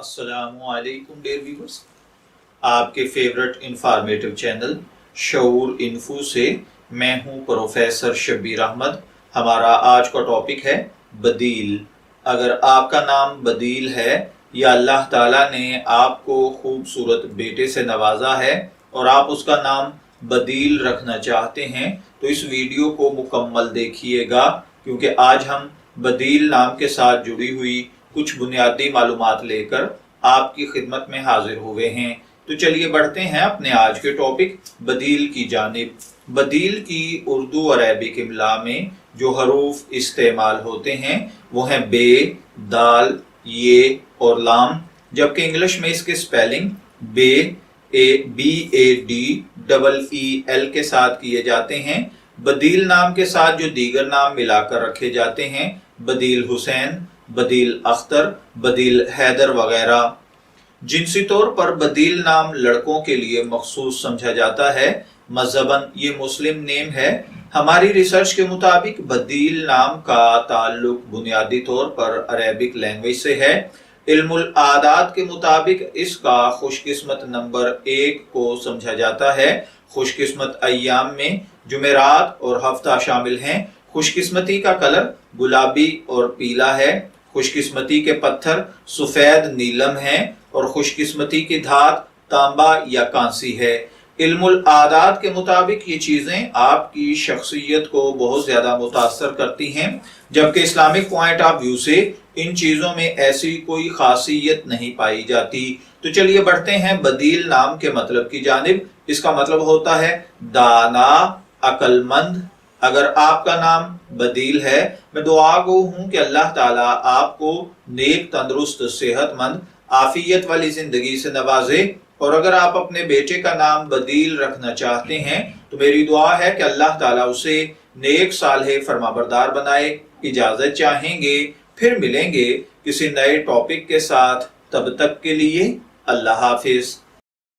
अस्सलामुअलैकुम dear viewers, आपके favourite informative channel शऊर info से मैं हूं प्रोफेसर शब्बीर अहमद। हमारा आज का टॉपिक है बदील। अगर आपका नाम बदील है या अल्लाह ताला ने आपको खूबसूरत बेटे से नवाजा है और आप उसका नाम बदील रखना चाहते हैं तो इस वीडियो को मुकम्मल देखिएगा, क्योंकि आज हम बदील नाम के साथ जुड़ी हुई कुछ बुनियादी मालूमात लेकर आपकी खिदमत में हाजिर हुए हैं। तो चलिए बढ़ते हैं अपने आज के टॉपिक बदील की जानिब। बदील की उर्दू और अरबिक इमला में जो हरूफ इस्तेमाल होते हैं वो हैं बे, दाल, ये और लाम, जबकि इंग्लिश में इसके स्पेलिंग BADEL के साथ किए जाते हैं। बदील नाम के साथ जो दीगर नाम मिलाकर रखे जाते हैं, बदील हुसैन, बदील अख्तर, बदील हैदर वगैरह। जिनसी तौर पर बदील नाम लड़कों के लिए मखसूस समझा जाता है, मज़हबन ये मुस्लिम नेम है। हमारी रिसर्च के मुताबिक बदील नाम का ताल्लुक बुनियादी तौर पर अरेबिक लैंग्वेज से है। इल्मुल आदात के मुताबिक इसका खुशकिस्मत नंबर 1 को समझा जाता है। खुशकिस्मत अय्याम में जुमेरात और हफ्ता शामिल हैं। खुशकिस्मती का कलर गुलाबी और पीला है। खुशकिस्मती के पत्थर सफेद नीलम हैं और खुशकिस्मती की धात तांबा या कांसी है। इल्मुल आदात के मुताबिक ये चीजें आपकी शख्सियत को बहुत ज्यादा मुतासर करती हैं, जबकि इस्लामिक पॉइंट ऑफ व्यू से इन चीजों में ऐसी कोई खासियत नहीं पाई जाती। तो चलिए बढ़ते हैं बदील नाम के मतलब की जानिब। इसका मतलब होता है दाना, अक्लमंद। अगर आपका नाम बदील है, मैं दुआ गो हूं कि अल्लाह ताला आपको नेक, तंदुरुस्त, सेहतमंद, आफियत वाली जिंदगी से नवाजे। और अगर आप अपने बेटे का नाम बदील रखना चाहते हैं तो मेरी दुआ है कि अल्लाह ताला उसे नेक, सालेह, फरमाबरदार बनाए। इजाजत चाहेंगे, फिर मिलेंगे किसी नए टॉपिक के साथ। तब तक के लिए अल्लाह हाफिज।